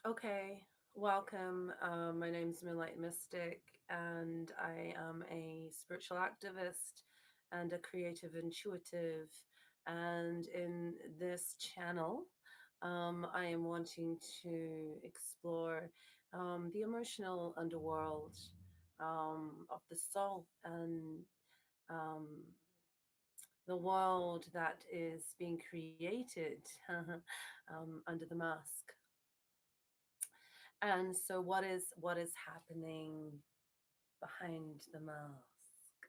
Okay, welcome. My name's Moonlight Mystic, and I am a spiritual activist and a creative intuitive. And in this channel, I am wanting to explore the emotional underworld of the soul and um, the world that is being created under the mask. And so what is happening behind the mask?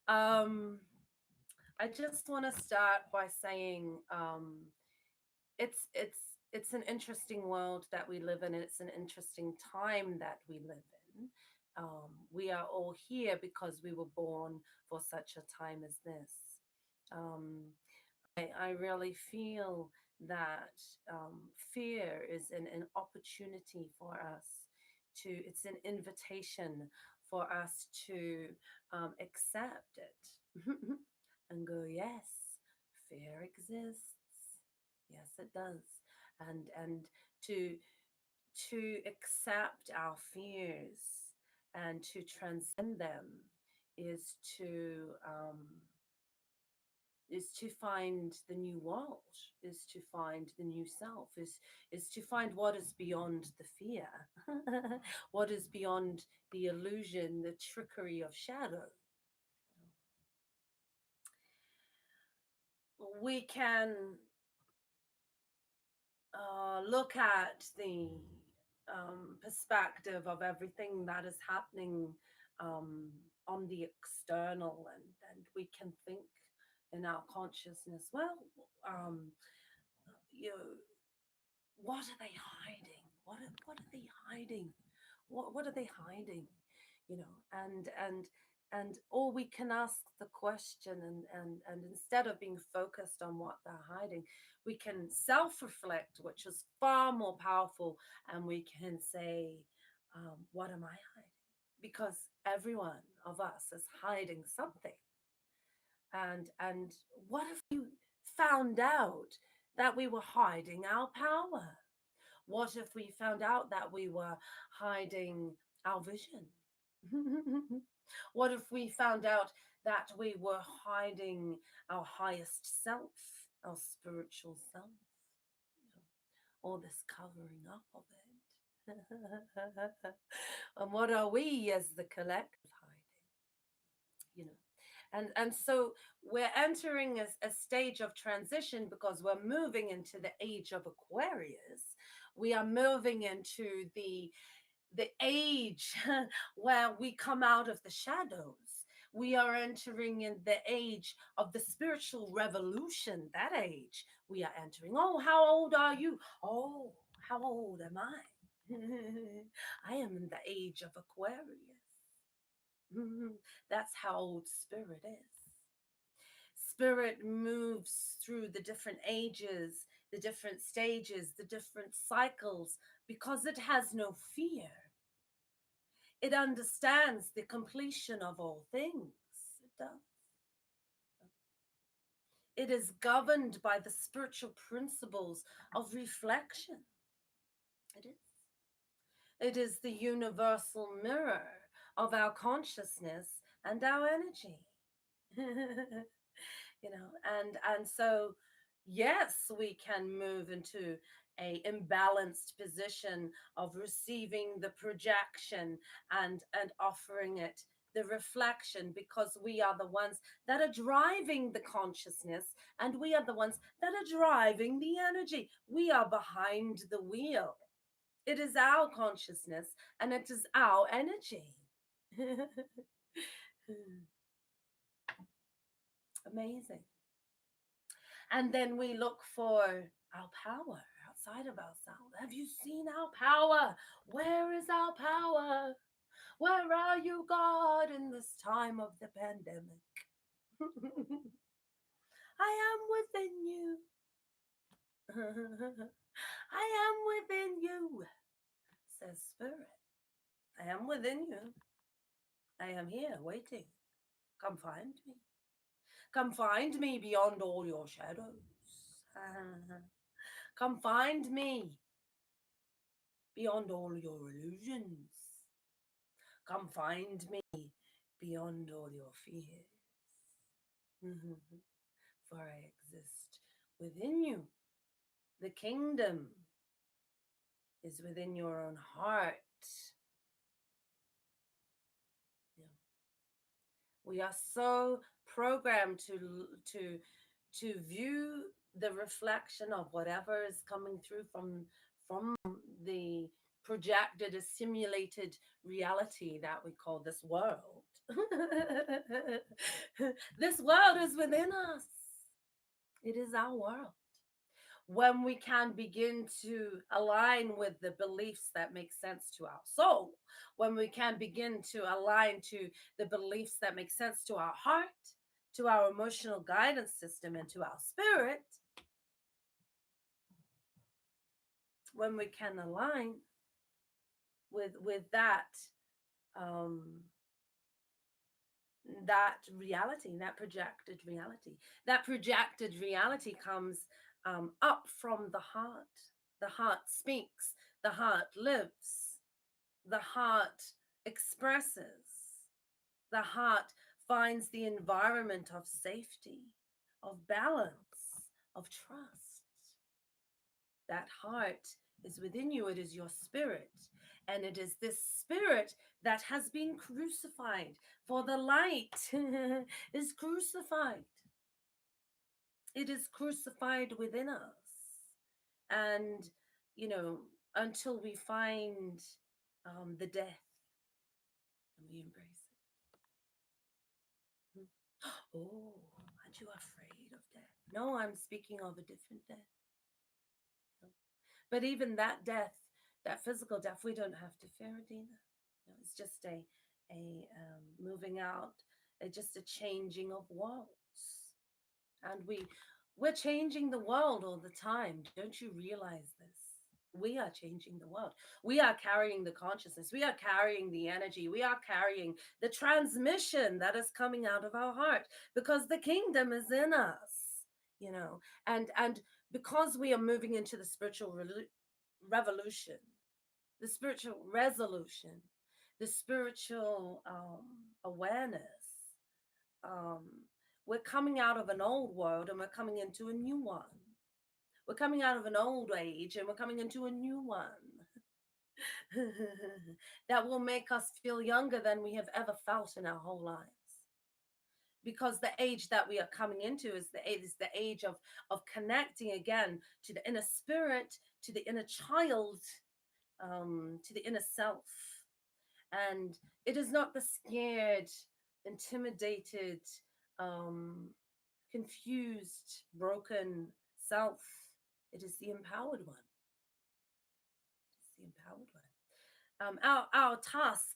um I just want to start by saying it's an interesting world that we live in. It's an interesting time that we live in. We are all here because we were born for such a time as this. um, I really feel that fear is an opportunity for us it's an invitation for us to accept it and go, yes, fear exists. Yes, it does. And to accept our fears and to transcend them is to find the new world, is to find the new self, is to find what is beyond the fear, what is beyond the illusion, the trickery of shadow. We can look at the perspective of everything that is happening um, on the external, and we can think in our consciousness, well, um, you know, what are they hiding? What are they hiding? What are they hiding? You know, and or we can ask the question, and instead of being focused on what they're hiding, we can self-reflect, which is far more powerful, and we can say, what am I hiding? Because everyone of us is hiding something. And what if we found out that we were hiding our power? What if we found out that we were hiding our vision? What if we found out that we were hiding our highest self, our spiritual self? You know, all this covering up of it. And what are we as the collective hiding? You know, and so we're entering a stage of transition because we're moving into the age of Aquarius. We are moving into the age where we come out of the shadows. We are entering in the age of the spiritual revolution. That age we are entering. Oh, how old are you? Oh, how old am I? I am in the age of Aquarius. That's how old spirit is. Spirit moves through the different ages, the different stages, the different cycles because it has no fear. It understands the completion of all things. It does. It is governed by the spiritual principles of reflection. It is. It is the universal mirror of our consciousness and our energy. And so yes, we can move into a imbalanced position of receiving the projection and offering it the reflection, because we are the ones that are driving the consciousness, and we are the ones that are driving the energy. We are behind the wheel. It is our consciousness and it is our energy. Amazing. And then we look for our power outside of ourselves. Have you seen our power? Where is our power? Where are you, God, in this time of the pandemic? I am within you. I am within you, says Spirit. I am within you. I am here waiting. Come find me. Come find me beyond all your shadows. Come find me. beyond all your illusions. Come find me beyond all your fears. For I exist within you. The kingdom is within your own heart. Yeah. We are so programmed to view the reflection of whatever is coming through from the projected, a simulated reality that we call this world. This world is within us. It is our world. When we can begin to align with the beliefs that make sense to our soul, when we can begin to align to the beliefs that make sense to our heart, to our emotional guidance system, and to our spirit, when we can align with um, that reality, that projected reality comes up from the heart. The heart speaks, the heart lives, the heart expresses, the heart finds the environment of safety, of balance, of trust. That heart is within you, it is your spirit. And it is this spirit that has been crucified. For the light is crucified, it is crucified within us. And, you know, until we find the death and we embrace it. Oh, aren't you afraid of death? No, I'm speaking of a different death. But even that death, that physical death, we don't have to fear it either. It's just a moving out, just a changing of worlds, and we're changing the world all the time. Don't you realize this? We are changing the world. We are carrying the consciousness. We are carrying the energy. We are carrying the transmission that is coming out of our heart because the kingdom is in us, you know. And because we are moving into the spiritual revolution, the spiritual resolution, the spiritual awareness. Um, we're coming out of an old world and we're coming into a new one. We're coming out of an old age and we're coming into a new one that will make us feel younger than we have ever felt in our whole lives. Because the age that we are coming into is the age of connecting again to the inner spirit, to the inner child, to the inner self. And it is not the scared, intimidated, um, confused, broken self. It is the empowered one. It's the empowered one. Our task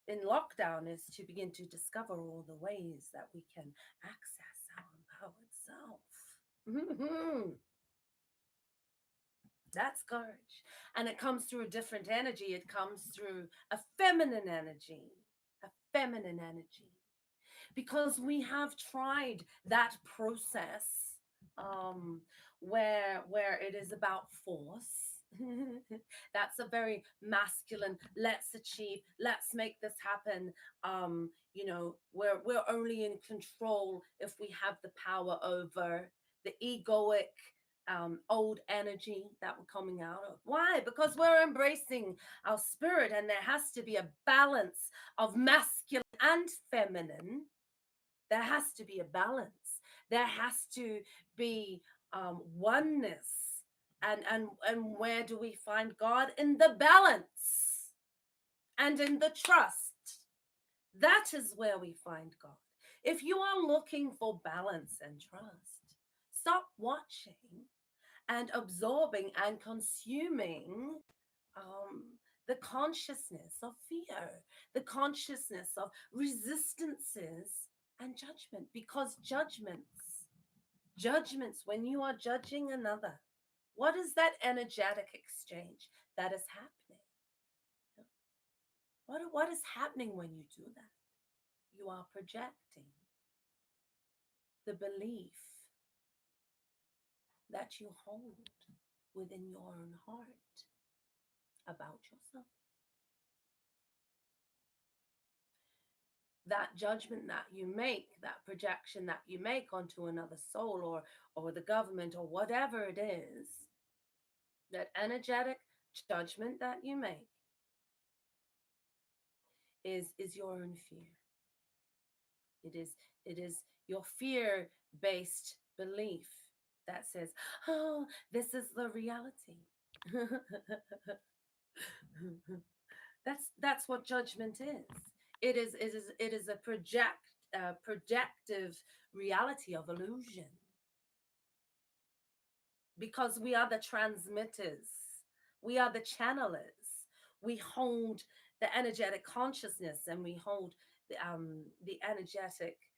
in lockdown is to begin to discover all the ways that we can access our empowered self. That's courage. And it comes through a different energy. It comes through a feminine energy. A feminine energy. Because we have tried that process where it is about force. That's a very masculine, let's achieve, let's make this happen. You know, we're only in control if we have the power over the egoic old energy that we're coming out of. Why? Because we're embracing our spirit, and there has to be a balance of masculine and feminine. There has to be a balance. There has to be oneness. And where do we find God? In the balance and in the trust. That is where we find God. If you are looking for balance and trust, stop watching and absorbing and consuming um, the consciousness of fear, the consciousness of resistances and judgment. Because judgments, when you are judging another, what is that energetic exchange that is happening? What is happening when you do that? You are projecting the belief that you hold within your own heart about yourself. That judgment that you make, that projection that you make onto another soul, or the government, or whatever it is, that energetic judgment that you make is your own fear. It is your fear based belief that says, oh, this is the reality. That's what judgment is. It is a projective reality of illusion, because we are the transmitters, we are the channelers. We hold the energetic consciousness, and we hold the energetic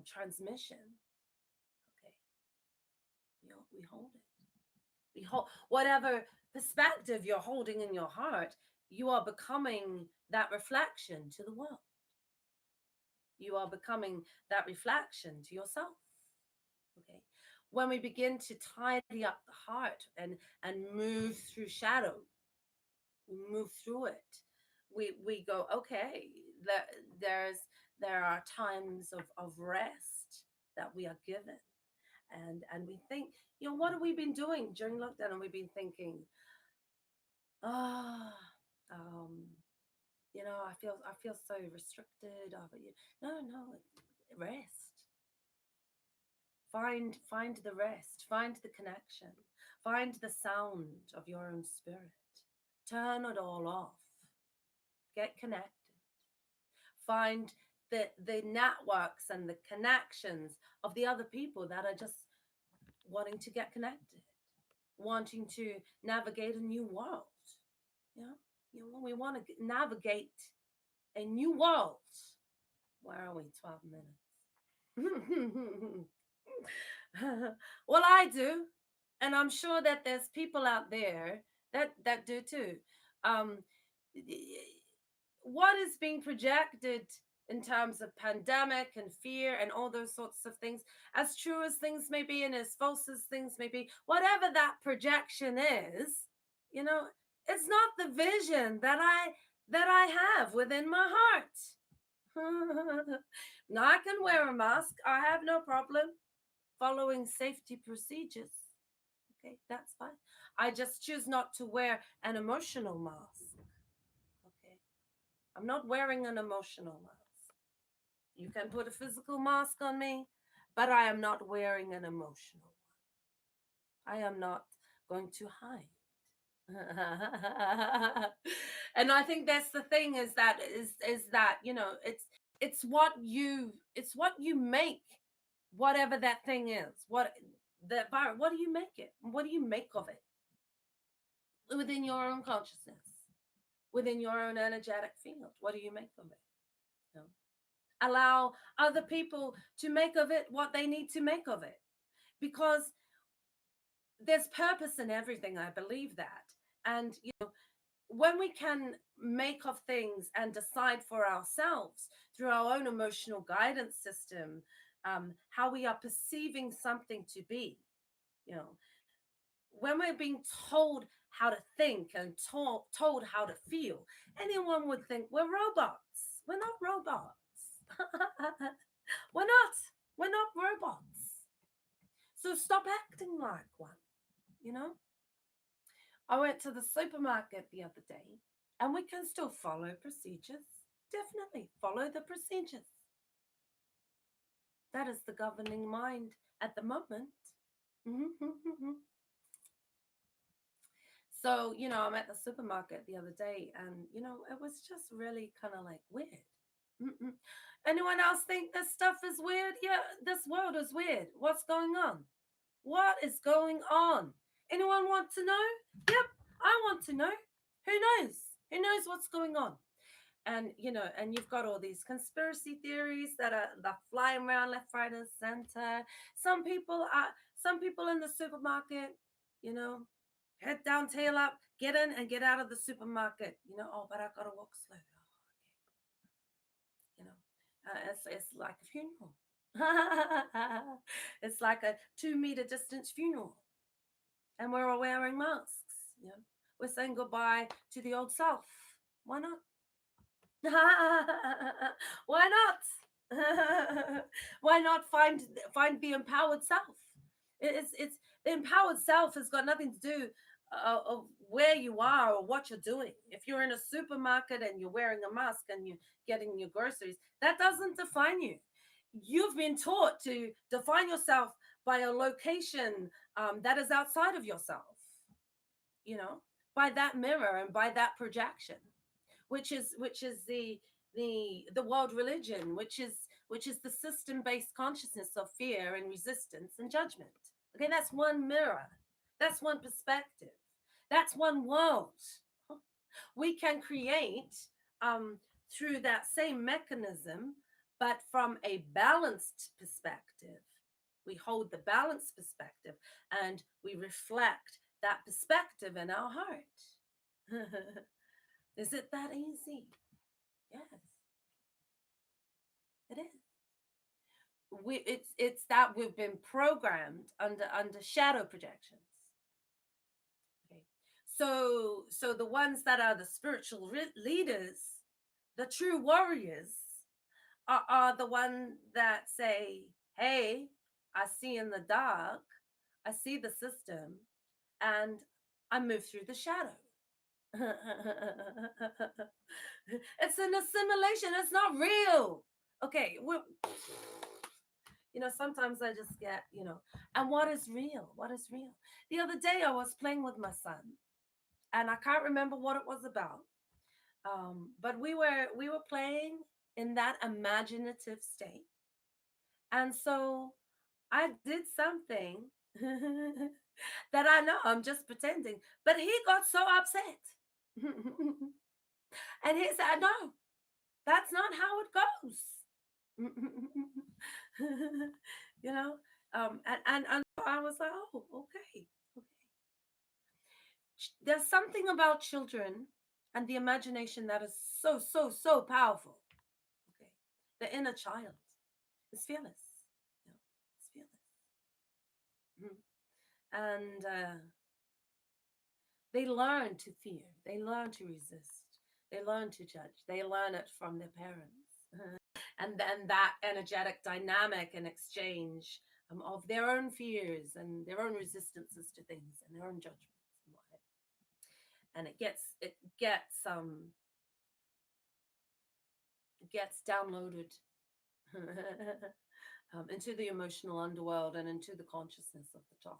transmission. Okay, we hold it. We hold whatever perspective you're holding in your heart. You are becoming that reflection to the world. You are becoming that reflection to yourself. Okay, when we begin to tidy up the heart and move through shadow, we move through it. We go, okay, there's there are times of rest that we are given, and we think, what have we been doing during lockdown? And we've been thinking, ah, um, I feel so restricted. No, rest. Find the rest. Find the connection. Find the sound of your own spirit. Turn it all off. Get connected. Find the networks and the connections of the other people that are just wanting to get connected, wanting to navigate a new world. You know, we want to navigate a new world. Where are we? 12 minutes. Well, I do, and I'm sure that there's people out there that do too. Um, what is being projected in terms of pandemic and fear and all those sorts of things, as true as things may be and as false as things may be, whatever that projection is, you know, it's not the vision that I have within my heart. Now I can wear a mask. I have no problem following safety procedures. Okay, that's fine. I just choose not to wear an emotional mask. Okay, I'm not wearing an emotional mask. You can put a physical mask on me, but I am not wearing an emotional one. I am not going to hide. And I think that's the thing, is that it's what you make, whatever that thing is. What do you make it? What do you make of it within your own consciousness, within your own energetic field? What do you make of it? You know? Allow other people to make of it what they need to make of it, because there's purpose in everything. I believe that. And when we can make of things and decide for ourselves through our own emotional guidance system, how we are perceiving something to be, you know, when we're being told how to think and told how to feel, anyone would think we're robots. We're not robots. we're not. We're not robots. So stop acting like one, you know? I went to the supermarket the other day, and we can still follow procedures. Definitely follow the procedures. That is the governing mind at the moment. So, I'm at the supermarket the other day, and, it was just really kind of like weird. Mm-mm. Anyone else think this stuff is weird? Yeah, this world is weird. What's going on? What is going on? Anyone want to know? Yep, I want to know. Who knows? Who knows what's going on? And you've got all these conspiracy theories that flying around left, right, and center. Some people in the supermarket, you know, head down, tail up, get in and get out of the supermarket. Oh, but I gotta walk slow. Oh, okay. It's like a funeral. It's like a 2 meter distance funeral, and we're all wearing masks. We're saying goodbye to the old self. Why not? Why not? Why not find the empowered self? It's the empowered self has got nothing to do of where you are or what you're doing. If you're in a supermarket and you're wearing a mask and you're getting your groceries, that doesn't define you. You've been taught to define yourself by a location that is outside of yourself. You know, by that mirror and by that projection, which is the world religion, which is the system based consciousness of fear and resistance and judgment. Okay, that's one mirror, that's one perspective, that's one world we can create through that same mechanism, but from a balanced perspective. We hold the balanced perspective and we reflect that perspective in our heart. Is it that easy? Yes, it is. It's that we've been programmed under shadow projections. Okay, so the ones that are the spiritual leaders, the true warriors, are the one that say, "Hey, I see in the dark, I see the system, and I move through the shadow." It's an assimilation. It's not real. Okay, sometimes I just get, and what is real? What is real? The other day I was playing with my son, and I can't remember what it was about. But we were playing in that imaginative state, and so I did something that I know I'm just pretending, but he got so upset, and he said, "No, that's not how it goes." you know and I was like, "Oh, okay, okay." There's something about children and the imagination that is so so so powerful. Okay, the inner child is fearless. It's fearless. Mhm. And they learn to fear, they learn to resist, they learn to judge, they learn it from their parents. And then that energetic dynamic and exchange of their own fears and their own resistances to things and their own judgments and whatever. And it gets downloaded into the emotional underworld and into the consciousness of the child.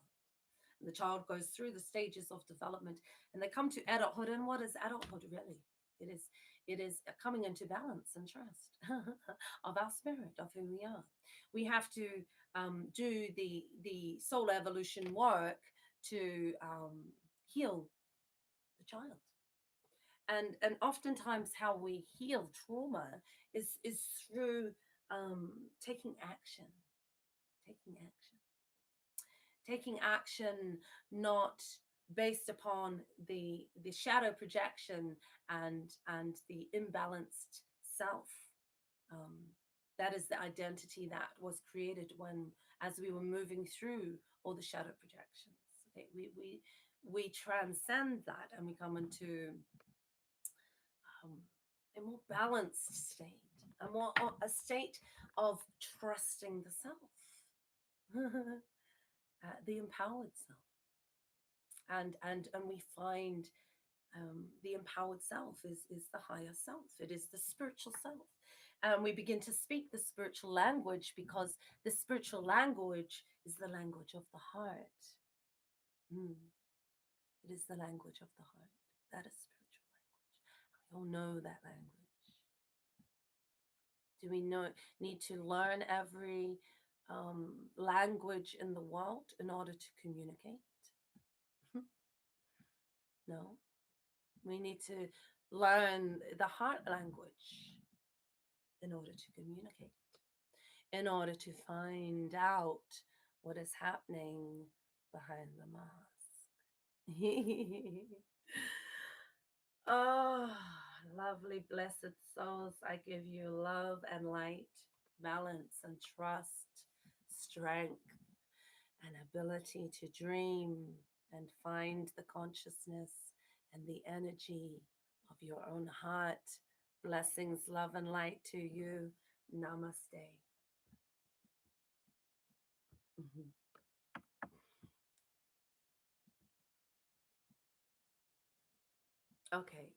And the child goes through the stages of development, and they come to adulthood. And what is adulthood really? It is a coming into balance and trust of our spirit, of who we are. We have to do the soul evolution work to heal the child. And oftentimes how we heal trauma is through taking action, taking action, taking action, not based upon the shadow projection and the imbalanced self. um, that is the identity that was created when, as we were moving through all the shadow projections. Okay, we transcend that and we come into um, a more balanced state, a state of trusting the self, the empowered self, and we find the empowered self is the higher self. It is the spiritual self, and we begin to speak the spiritual language because the spiritual language is the language of the heart. Mm. It is the language of the heart. That is spiritual language. We all know that language. Do we need to learn every language in the world in order to communicate? No. We need to learn the heart language in order to communicate, in order to find out what is happening behind the mask. Oh, lovely, blessed souls, I give you love and light, balance and trust, strength and ability to dream and find the consciousness and the energy of your own heart. Blessings, love, and light to you. Namaste. Mhm. Okay.